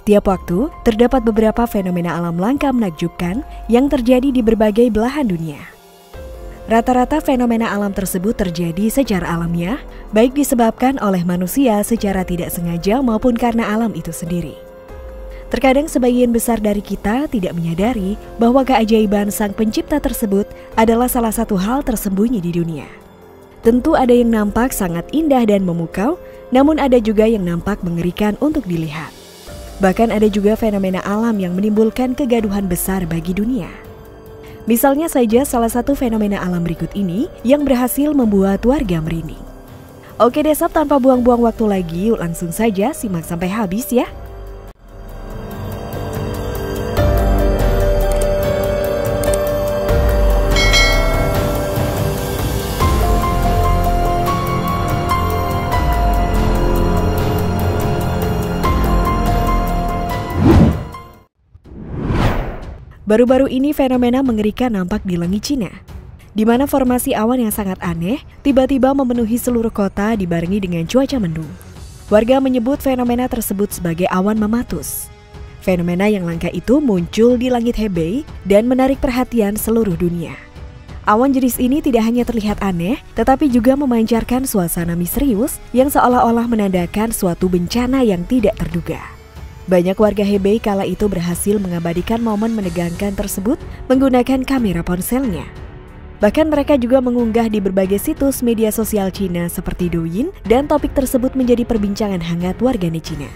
Setiap waktu, terdapat beberapa fenomena alam langka menakjubkan yang terjadi di berbagai belahan dunia. Rata-rata fenomena alam tersebut terjadi secara alamiah, baik disebabkan oleh manusia secara tidak sengaja maupun karena alam itu sendiri. Terkadang sebagian besar dari kita tidak menyadari bahwa keajaiban Sang Pencipta tersebut adalah salah satu hal tersembunyi di dunia. Tentu ada yang nampak sangat indah dan memukau, namun ada juga yang nampak mengerikan untuk dilihat. Bahkan ada juga fenomena alam yang menimbulkan kegaduhan besar bagi dunia. Misalnya saja salah satu fenomena alam berikut ini yang berhasil membuat warga merinding. Oke deh sob, tanpa buang-buang waktu lagi, yuk langsung saja simak sampai habis ya. Baru-baru ini fenomena mengerikan nampak di langit Cina, di mana formasi awan yang sangat aneh tiba-tiba memenuhi seluruh kota dibarengi dengan cuaca mendung. Warga menyebut fenomena tersebut sebagai awan mamatus. Fenomena yang langka itu muncul di langit Hebei dan menarik perhatian seluruh dunia. Awan jenis ini tidak hanya terlihat aneh, tetapi juga memancarkan suasana misterius yang seolah-olah menandakan suatu bencana yang tidak terduga. Banyak warga Hebei kala itu berhasil mengabadikan momen menegangkan tersebut menggunakan kamera ponselnya. Bahkan mereka juga mengunggah di berbagai situs media sosial Cina seperti Douyin, dan topik tersebut menjadi perbincangan hangat warganet Cina.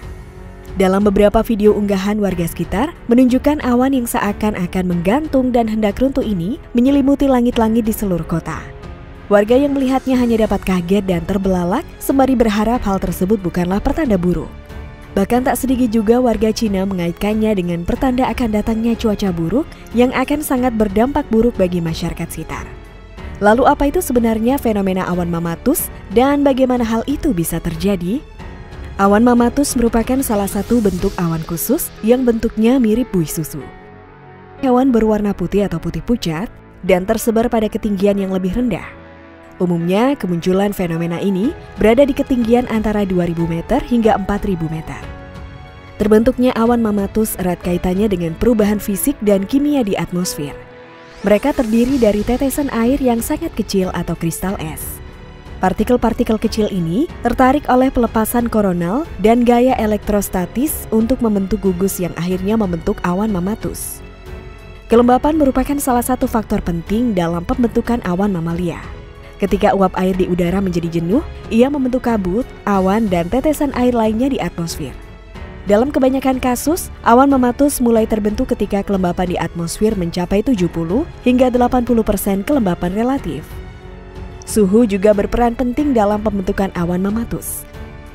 Dalam beberapa video unggahan warga sekitar, menunjukkan awan yang seakan-akan menggantung dan hendak runtuh ini menyelimuti langit-langit di seluruh kota. Warga yang melihatnya hanya dapat kaget dan terbelalak, sembari berharap hal tersebut bukanlah pertanda buruk. Bahkan tak sedikit juga warga Cina mengaitkannya dengan pertanda akan datangnya cuaca buruk yang akan sangat berdampak buruk bagi masyarakat sekitar. Lalu apa itu sebenarnya fenomena awan mamatus dan bagaimana hal itu bisa terjadi? Awan mamatus merupakan salah satu bentuk awan khusus yang bentuknya mirip buih susu. Awan berwarna putih atau putih pucat dan tersebar pada ketinggian yang lebih rendah. Umumnya, kemunculan fenomena ini berada di ketinggian antara 2.000 meter hingga 4.000 meter. Terbentuknya awan mamatus erat kaitannya dengan perubahan fisik dan kimia di atmosfer. Mereka terdiri dari tetesan air yang sangat kecil atau kristal es. Partikel-partikel kecil ini tertarik oleh pelepasan koronal dan gaya elektrostatis untuk membentuk gugus yang akhirnya membentuk awan mamatus. Kelembapan merupakan salah satu faktor penting dalam pembentukan awan mamalia. Ketika uap air di udara menjadi jenuh, ia membentuk kabut, awan, dan tetesan air lainnya di atmosfer. Dalam kebanyakan kasus, awan mamatus mulai terbentuk ketika kelembapan di atmosfer mencapai 70 hingga 80% kelembapan relatif. Suhu juga berperan penting dalam pembentukan awan mamatus.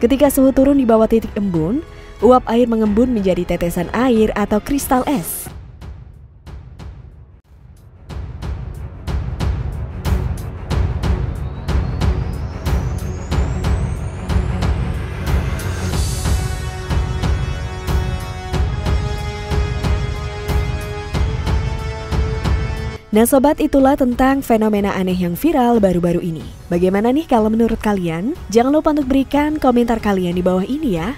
Ketika suhu turun di bawah titik embun, uap air mengembun menjadi tetesan air atau kristal es. Nah sobat, itulah tentang fenomena aneh yang viral baru-baru ini. Bagaimana nih kalau menurut kalian? Jangan lupa untuk berikan komentar kalian di bawah ini ya.